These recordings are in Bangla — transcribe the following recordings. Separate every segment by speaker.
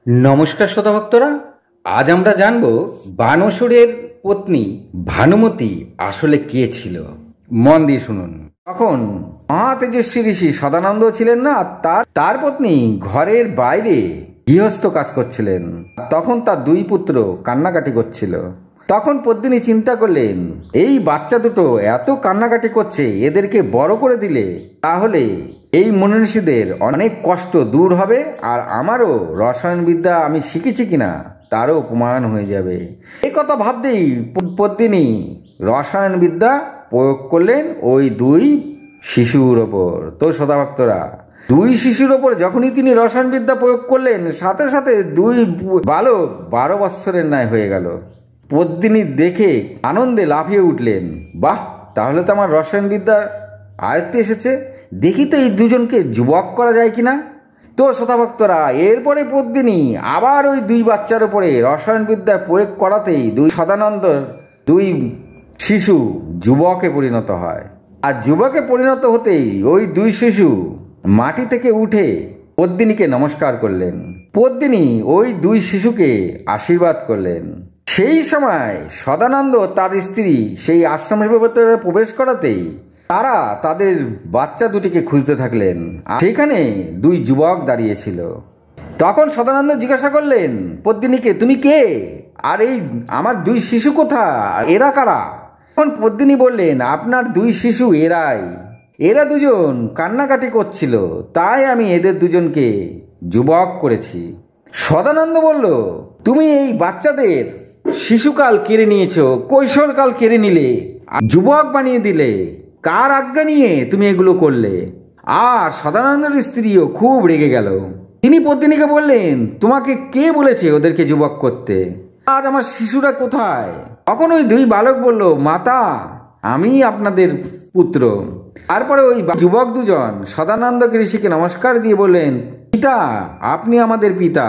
Speaker 1: নমস্কার শ্রোতা ভক্তরা, আজ আমরা জানব বানসুরের পত্নী ভানুমতি আসলে কে ছিল। মন দিয়ে শুনুন। তখন মহাতেজস্বী ঋষি সদানন্দ ছিলেন না, তার পত্নী ঘরের বাইরে গৃহস্থ কাজ করছিলেন। তখন তার দুই পুত্র কান্নাকাটি করছিল। তখন পদ্মিনী চিন্তা করলেন, এই বাচ্চা দুটো এত কান্নাকাটি করছে, এদেরকে বড় করে দিলে তাহলে এই মনীষীদের অনেক কষ্ট দূর হবে, আর আমারও রসায়নবিদ্যা আমি শিখেছি কিনা তারও প্রমাণ হয়ে যাবে। এই কথা ভাবতেই পদ্মিনী রসায়নবিদ্যা প্রয়োগ করলেন ওই দুই শিশুর ওপর। তো শ্রোতাভক্তরা, দুই শিশুর ওপর যখনই তিনি রসায়নবিদ্যা প্রয়োগ করলেন, সাথে সাথে দুই বালক 12 বৎসরের ন্যায় হয়ে গেল। পদ্মিনী দেখে আনন্দে লাফিয়ে উঠলেন, বাহ, তাহলে তো আমার রসায়নবিদ্যা আয়ত্তে এসেছে, দেখি তো এই দুজনকে যুবক করা যায় কিনা। তো শ্রোতাভক্তরা, এরপরে পদ্মিনী আবার ওই দুই বাচ্চার উপরে রসায়নবিদ্যা প্রয়োগ করাতেই সদানন্দর দুই শিশু যুবকে পরিণত হয়। আর যুবকে পরিণত হতেই ওই দুই শিশু মাটি থেকে উঠে পদ্মিনীকে নমস্কার করলেন। পদ্মিনী ওই দুই শিশুকে আশীর্বাদ করলেন। সেই সময় সদানন্দ তার স্ত্রী সেই আশ্রমের ভেতরে প্রবেশ করাতেই তারা তাদের বাচ্চা দুটিকে খুঁজতে থাকলেন। সেখানে দুই যুবক দাঁড়িয়েছিল। তখন সদানন্দ জিজ্ঞাসা করলেন পদ্মিনীকে, তুমি কে? আর এই আমার দুই শিশু কোথায়? এরা কারা? তখন পদ্মিনী বললেন, আপনার দুই শিশু এরা দুজন কান্নাকাটি করছিল, তাই আমি এদের দুজনকে যুবক করেছি। সদানন্দ বলল, তুমি এই বাচ্চাদের শিশুকাল কেড়ে নিয়েছো, কৈশোরকাল কেড়ে নিলে, যুবক বানিয়ে দিলে, কার আজ্ঞা নিয়ে তুমি এগুলো করলে? আর সদানন্দের স্ত্রীও খুব রেগে গেল। তিনি পদ্মিনীকে বললেন, তোমাকে কে বলেছে ওদেরকে যুবক করতে? আজ আমার শিশুরা কোথায়? তখন ওই দুই বালক বলল, মাতা, আমি আপনাদের পুত্র। তারপরে ওই যুবক দুজন সদানন্দ ঋষিকে নমস্কার দিয়ে বললেন, পিতা, আপনি আমাদের পিতা,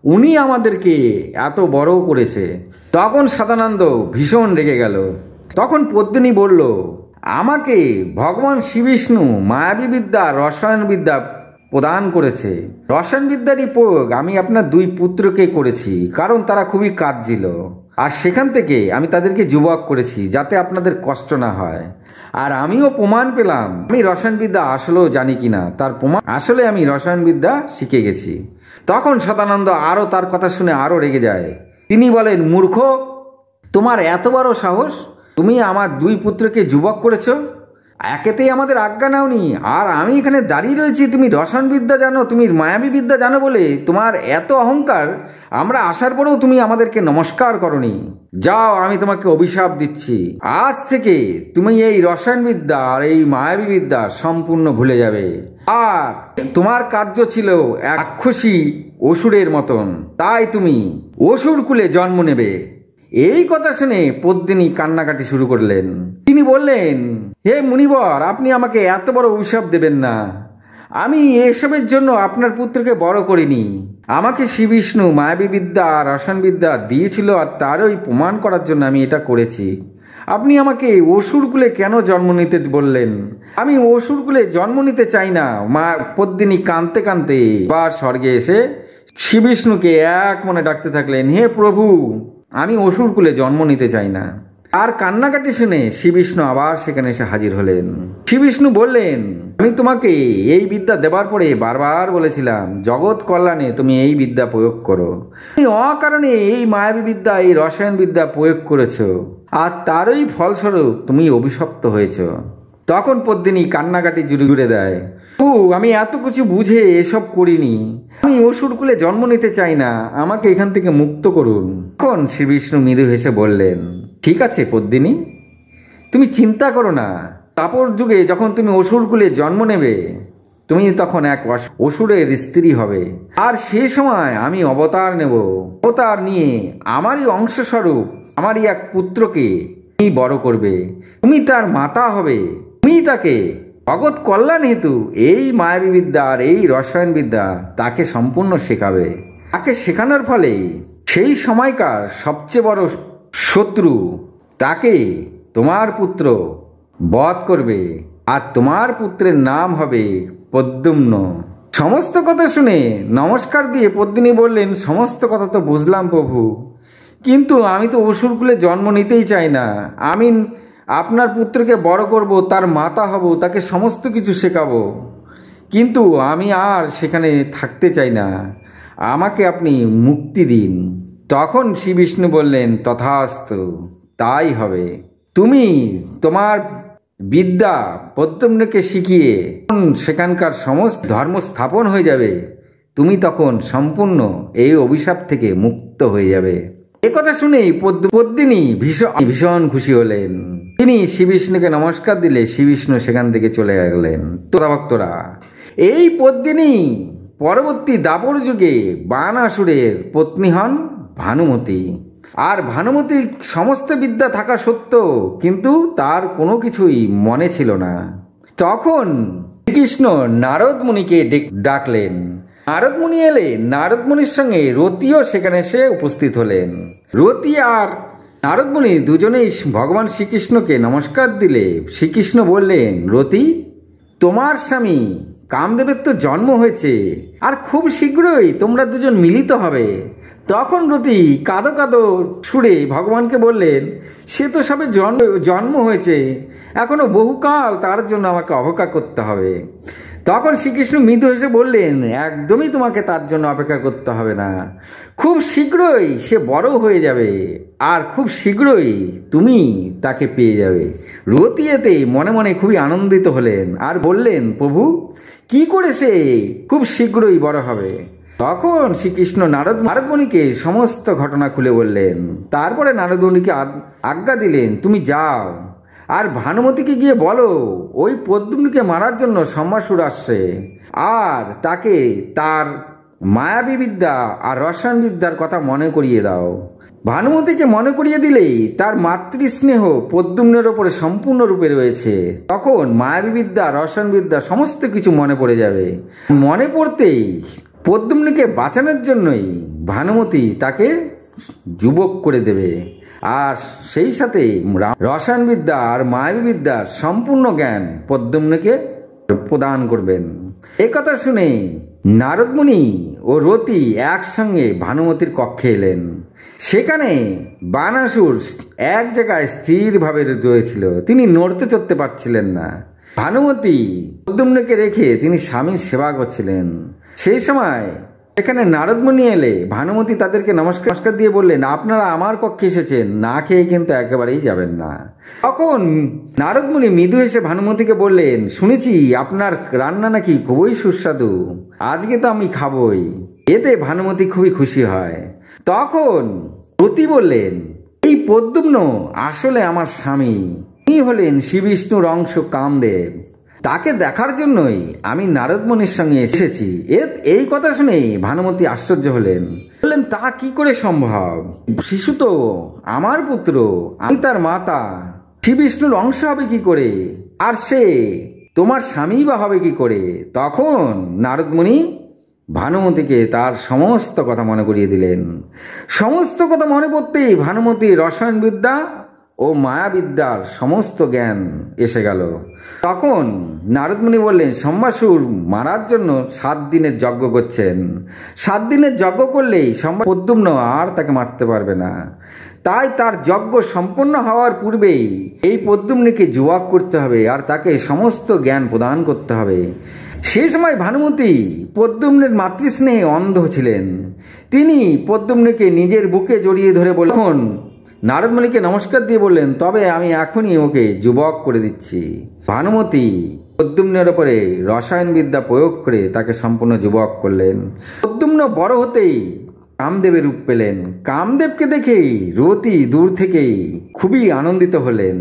Speaker 1: উনি আমাদেরকে এত বড় করেছে। তখন সদানন্দ ভীষণ রেগে গেল। তখন পদ্মিনী বলল, আমাকে ভগবান শ্রীবিষ্ণু মায়াবী বিদ্যা রসায়নবিদ্যা প্রদান করেছে। রসায়নবিদ্যারই প্রয়োগ আমি আপনার দুই পুত্রকে করেছি, কারণ তারা খুবই কাঁদছিল, আর সেখান থেকে আমি তাদেরকে যুবক করেছি যাতে আপনাদের কষ্ট না হয়। আর আমিও প্রমাণ পেলাম আমি রসায়নবিদ্যা আসলেও জানি কিনা, তার প্রমাণ আসলে আমি রসায়নবিদ্যা শিখে গেছি। তখন সদানন্দ আরও তার কথা শুনে আরও রেগে যায়। তিনি বলেন, মূর্খ, তোমার এত বড় সাহস, তুমি আমার দুই পুত্রকে যুবক করেছ, একেতেই আমাদের আজ্ঞা নাওনি, আর আমি এখানে দাঁড়িয়ে রয়েছি, তুমি রসায়নবিদ্যা জানো, তুমি মায়াবী বিদ্যা জানো বলে তোমার এত অহংকার, আমরা আসার পরেও তুমি আমাদেরকে নমস্কার করনি। যাও, আমি তোমাকে অভিশাপ দিচ্ছি, আজ থেকে তুমি এই রসায়নবিদ্যা আর এই মায়াবী বিদ্যা সম্পূর্ণ ভুলে যাবে, আর তোমার কার্য ছিল এক রাক্ষসী অসুরের মতন, তাই তুমি অসুর কুলে জন্ম নেবে। এই কথা শুনে পদ্মিনী কান্নাকাটি শুরু করলেন। তিনি বললেন, হে মুনিবর, আপনি আমাকে এত বড় অভিশাপ দেবেন না। আমি এসবের জন্য আপনার পুত্রকে বড় করিনি। আমাকে শ্রীবিষ্ণু মায়াবী বিদ্যা আর রসায়নবিদ্যা দিয়েছিল, আর তারই প্রমাণ করার জন্য আমি এটা করেছি। আপনি আমাকে অসুরকুলে কেন জন্ম নিতে বললেন? আমি অসুরকুলে জন্ম নিতে চাই না। মা পদ্মিনী কাঁদতে কাঁদতে বা স্বর্গে এসে শ্রীবিষ্ণুকে এক মনে ডাকতে থাকলেন, হে প্রভু, আমি অসুরকুলে জন্ম নিতে চাই না। আর কান্নাকাটি শুনে শ্রীবিষ্ণু আবার সেখানে এসে হাজির হলেন। শ্রীবিষ্ণু বললেন, আমি তোমাকে এই বিদ্যা দেবার পরে বারবার বলেছিলাম জগৎ কল্যাণে তুমি এই বিদ্যা প্রয়োগ করো। তুমি অকারণে এই মায়াবী বিদ্যা, এই রসায়ন বিদ্যা প্রয়োগ করেছো, আর তারই ফলস্বরূপ তুমি অভিশপ্ত হয়েছ। তখন পদ্মিনী কান্নাকাটি জুড়ে দেয়, আমি এত কিছু বুঝে এসব করিনি, আমি অসুরকুলে জন্ম নিতে চাই না, আমাকে এখান থেকে মুক্ত করুন। তখন শ্রীবিষ্ণু মৃদু হেসে বললেন, ঠিক আছে পদ্মিনী, তুমি চিন্তা করো না, তাপর যুগে যখন তুমি অসুরকুলে জন্ম নেবে, তুমি তখন এক অসুরের স্ত্রী হবে, আর সে সময় আমি অবতার নেব। অবতার নিয়ে আমারই অংশস্বরূপ আমারই এক পুত্রকে তুমি বড় করবে, তুমি তার মাতা হবে, তুমি তাকে জগৎ কল্যাণ হেতু এই মায়াবী বিদ্যা আর এই রসায়ন বিদ্যা তাকে সম্পূর্ণ শেখাবে। তাকে শেখানোর ফলে সেই সময়কার সবচেয়ে বড় শত্রু তাকে তোমার পুত্র বধ করবে, আর তোমার পুত্রের নাম হবে পদ্মুম্ন। সমস্ত কথা শুনে নমস্কার দিয়ে পদ্মিনী বললেন, সমস্ত কথা তো বুঝলাম প্রভু, কিন্তু আমি তো অসুরকুলে জন্ম নিতেই চাই না। আমি আপনার পুত্রকে বড় করব, তার মাতা হব, তাকে সমস্ত কিছু শেখাবো, কিন্তু আমি আর সেখানে থাকতে চাই না, আমাকে আপনি মুক্তি দিন। তখন শ্রী বিষ্ণু বললেন, তথাস্তু, তাই হবে। তুমি তোমার বিদ্যা প্রদ্যুম্নকে শিখিয়ে সেখানকার সমস্ত ধর্ম স্থাপন হয়ে যাবে, তুমি তখন সম্পূর্ণ এই অভিশাপ থেকে মুক্ত হয়ে যাবে। একথা শুনেই পদ্মিনী ভীষণ খুশি হলেন। তিনি শ্রী বিষ্ণুকে নমস্কার দিলে শ্রী বিষ্ণু সেখান থেকে চলে গেলেন। তোরা ভক্তরা, এই পদ্মিনী পরবর্তী দাপর যুগে বানাসুরের পত্নী হন ভানুমতি। আর ভানুমতির সমস্ত বিদ্যা থাকা সত্ত্বেও কিন্তু তার কোনো কিছুই মনে ছিল না। তখন শ্রীকৃষ্ণ নারদ মুনিকে ডাকলেন। নারদ মুনি এলে নারদ মুনির সঙ্গে রতিও সেখানে এসে উপস্থিত হলেন। রতি আর নারদ মুনি দুজনেই ভগবান শ্রীকৃষ্ণকে নমস্কার দিলে শ্রীকৃষ্ণ বললেন, রতি, তোমার স্বামী কামদেবের তো জন্ম হয়েছে, আর খুব শীঘ্রই তোমরা দুজন মিলিত হবে। তখন রতি কাঁদো কাঁদো সুরে ভগবানকে বললেন, সে তো সবে জন্ম হয়েছে, এখনো বহুকাল তার জন্য আমাকে অপেক্ষা করতে হবে। তখন শ্রীকৃষ্ণ মৃদু হেসে বললেন, একদমই তোমাকে তার জন্য অপেক্ষা করতে হবে না, খুব শীঘ্রই সে বড় হয়ে যাবে, আর খুব শীঘ্রই তুমি তাকে পেয়ে যাবে। রতি এতে মনে মনে খুবই আনন্দিত হলেন আর বললেন, প্রভু, কি করে সে খুব শীঘ্রই বড় হবে? তখন শ্রীকৃষ্ণ নারদ মুনিকে সমস্ত ঘটনা খুলে বললেন। তারপরে নারদ মুনিকে আজ্ঞা দিলেন, তুমি যাও আর ভানুমতিকে গিয়ে বলো, ওই পদ্মকে মারার জন্য সম্মাসুর আসছে, আর তাকে তার মায়াবী বিদ্যা আর রসায়ন বিদ্যার কথা মনে করিয়ে দাও। ভানুমতিকে মনে করিয়ে দিলেই তার মাতৃস্নেহ পদ্মুম্নের ওপরে সম্পূর্ণরূপে রয়েছে। তখন মায়াবী বিদ্যা, রসায়ন বিদ্যা সমস্ত কিছু মনে পড়ে যাবে। মনে পড়তেই পদ্মুম্নকে বাঁচানোর জন্যই ভানুমতি তাকে যুবক করে দেবে, আর সেই সাথে রসায়ন বিদ্যা আর মায়াবী বিদ্যার সম্পূর্ণ জ্ঞান পদ্মুম্নকে প্রদান করবেন। একথা শুনে নারদ মুনি ও রতি একসঙ্গে ভানুমতির কক্ষে এলেন। সেখানে বানাসুর এক জায়গায় স্থিরভাবে রয়েছিল, তিনি নড়তে চড়তে পারছিলেন না। ভানুমতি পদ্মুম্নকে রেখে তিনি স্বামীর সেবা করছিলেন। সেই সময় এখানে নারদ মুনি এলে ভানুমতি তাদেরকে নমস্কার দিয়ে বললেন, আপনারা আমার কক্ষে এসেছেন, না খেয়ে কিন্তু একেবারেই যাবেন না। তখন নারদ মুনি মৃদু এসে ভানুমতিকে বললেন, শুনেছি আপনার রান্না নাকি খুবই সুস্বাদু, আজকে তো আমি খাবই। এতে ভানুমতি খুবই খুশি হয়। তখন রতি বললেন, এই পদ্মুম্ন আসলে আমার স্বামী, তিনি হলেন শ্রী বিষ্ণুর অংশ কামদেব, তাকে দেখার জন্যই আমি নারদ মুনির সঙ্গে এসেছি। এই কথা শুনে ভানুমতি আশ্চর্য হলেন, বললেন, তা কি করে সম্ভব? শিশু তো আমার পুত্র, আমি তার মাতা, শ্রী বিষ্ণুর অংশ হবে কি করে, আর সে তোমার স্বামী বা হবে কি করে? তখন নারদ মুনি ভানুমতিকে তার সমস্ত কথা মনে করিয়ে দিলেন। সমস্ত কথা মনে পড়তেই ভানুমতির রসায়ন বিদ্যা ও মায়াবিদ্যার সমস্ত জ্ঞান এসে গেল। তখন নারদ মুনি বললেন, সম্মাসুর মারার জন্য 7 দিনের যজ্ঞ করছেন। 7 দিনের যজ্ঞ করলেই পদ্মুম্ন আর তাকে মারতে পারবে না। তাই তার যজ্ঞ সম্পন্ন হওয়ার পূর্বেই এই পদ্মুম্নকে যুবক করতে হবে, আর তাকে সমস্ত জ্ঞান প্রদান করতে হবে। সেই সময় ভানুমতি পদ্মুম্নের মাতৃস্নেহে অন্ধ ছিলেন। তিনি পদ্মুম্নকে নিজের বুকে জড়িয়ে ধরে বললেন, নারদ মুনিকে নমস্কার দিয়ে বললেন, তবে আমি এখনই ওকে যুবক করে দিচ্ছি। ভানুমতি পদ্মুম্নের ওপরে রসায়ন বিদ্যা প্রয়োগ করে তাকে সম্পূর্ণ যুবক করলেন। পদ্মুম্ন বড় হতেই কামদেবের রূপ পেলেন। কামদেবকে দেখেই রতি দূর থেকেই খুবই আনন্দিত হলেন।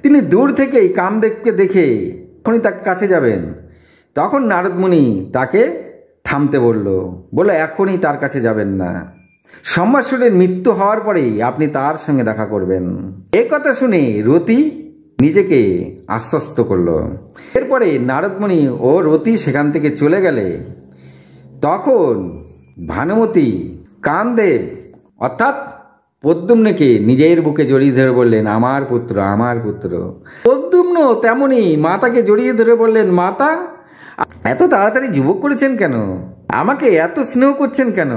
Speaker 1: তিনি দূর থেকেই কামদেবকে দেখে এখনই তার কাছে যাবেন। তখন নারদ মুনি তাকে থামতে বলল এখনই তার কাছে যাবেন না, সম্মাসুরের মৃত্যু হওয়ার পরেই আপনি তার সঙ্গে দেখা করবেন। এ কথা শুনে রতি নিজেকে আশ্বস্ত করল। এরপরে নারদ মুনি ও রতি সেখান থেকে চলে গেলে তখন ভানুমতি কামদেব অর্থাৎ পদ্মুম্নকে নিজের বুকে জড়িয়ে ধরে বললেন, আমার পুত্র, আমার পুত্র। পদ্মুম্ন তেমনি মাতাকে জড়িয়ে ধরে বললেন, মাতা, এত তাড়াতাড়ি যুবক করেছেন কেন? আমাকে এত স্নেহ করছেন কেন?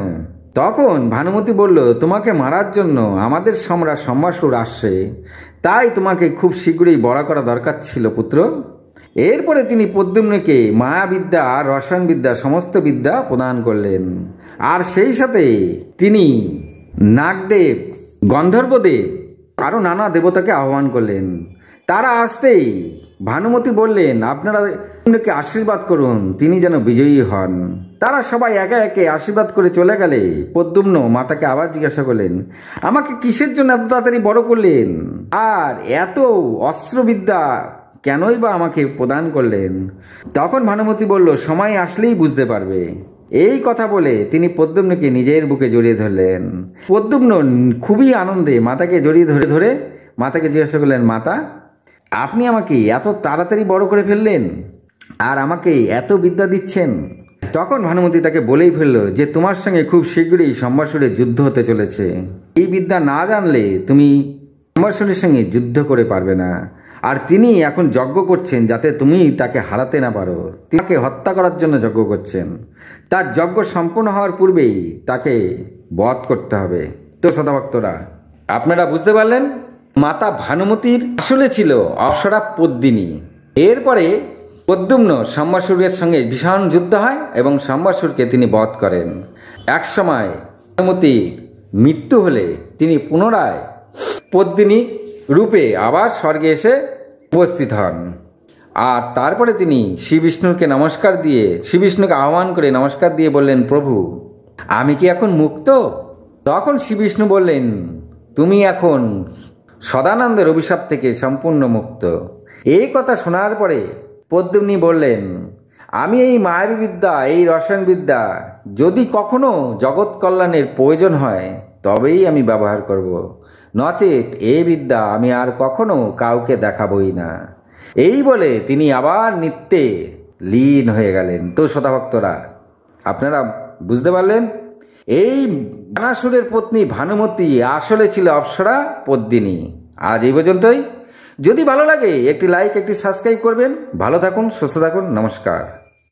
Speaker 1: তখন ভানুমতি বলল, তোমাকে মারার জন্য আমাদের সম্রাট সম্মাসুর আসছে, তাই তোমাকে খুব শীঘ্রই বড় করা দরকার ছিল পুত্র। এরপরে তিনি প্রদ্যুম্নকে মায়াবিদ্যা আর রসায়নবিদ্যা সমস্ত বিদ্যা প্রদান করলেন, আর সেই সাথে তিনি নাগদেব, গন্ধর্বদেব আরও নানা দেবতাকে আহ্বান করলেন। তারা আসতেই ভানুমতি বললেন, আপনারা প্রদ্যুম্নকে আশীর্বাদ করুন, তিনি যেন বিজয়ী হন। তারা সবাই একে একে আশীর্বাদ করে চলে গেলে প্রদ্যুম্ন মাতাকে আবার জিজ্ঞাসা করলেন, আমাকে কিসের জন্য এত তাড়াতাড়ি বড় করলেন, আর এত অস্ত্রবিদ্যা কেনই বা আমাকে প্রদান করলেন? তখন ভানুমতি বলল, সময় আসলেই বুঝতে পারবে। এই কথা বলে তিনি প্রদ্যুম্নকে নিজের বুকে জড়িয়ে ধরলেন। প্রদ্যুম্ন খুবই আনন্দে মাতাকে জড়িয়ে ধরে মাতাকে জিজ্ঞাসা করলেন, মাতা, আপনি আমাকে এত তাড়াতাড়ি বড় করে ফেললেন আর আমাকে এত বিদ্যা দিচ্ছেন। তখন ভানুমতি তাকে বলেই ফেলল যে তোমার সঙ্গে খুব শীঘ্রই সম্ভাসুরের যুদ্ধ হতে চলেছে। এই বিদ্যা না জানলে তুমি সম্ভাসুরের সঙ্গে যুদ্ধ করে পারবে না, আর তিনি এখন যজ্ঞ করছেন যাতে তুমি তাকে হারাতে না পারো। তাকে হত্যা করার জন্য যজ্ঞ করছেন। তার যজ্ঞ সম্পূর্ণ হওয়ার পূর্বেই তাকে বধ করতে হবে। তো শ্রোতাভক্তরা, আপনারা বুঝতে পারলেন মাতা ভানুমতির আসলে ছিল অপ্সরা পদ্মিনী। এরপরে প্রদ্যুম্ন সম্ভাসুরের সঙ্গে ভীষণ যুদ্ধ হয় এবং সম্ভাসুরকে তিনি বধ করেন। একসময় ভানুমতির মৃত্যু হলে তিনি পুনরায় পদ্মিনী রূপে আবার স্বর্গে এসে উপস্থিত হন। আর তারপরে তিনি শ্রীবিষ্ণুকে শ্রীবিষ্ণুকে আহ্বান করে নমস্কার দিয়ে বললেন, প্রভু, আমি কি এখন মুক্ত? তখন শ্রীবিষ্ণু বললেন, তুমি এখন সদানন্দের অভিশাপ থেকে সম্পূর্ণ মুক্ত। এই কথা শোনার পরে প্রদ্যুম্নি বললেন, আমি এই মায়াবী বিদ্যা, এই রসায়ন বিদ্যা যদি কখনো জগৎ কল্যাণের প্রয়োজন হয় তবেই আমি ব্যবহার করব, নচেত এই বিদ্যা আমি আর কখনো কাউকে দেখাবই না। এই বলে তিনি আবার নিত্যে লীন হয়ে গেলেন। তো শ্রোতাভক্তরা, আপনারা বুঝতে পারলেন এই বানাসুরের পত্নী ভানুমতি আসলে ছিল অপ্সরা পদ্মিনী। আজ এই পর্যন্তই। যদি ভালো লাগে একটি লাইক, একটি সাবস্ক্রাইব করবেন। ভালো থাকুন, সুস্থ থাকুন, নমস্কার।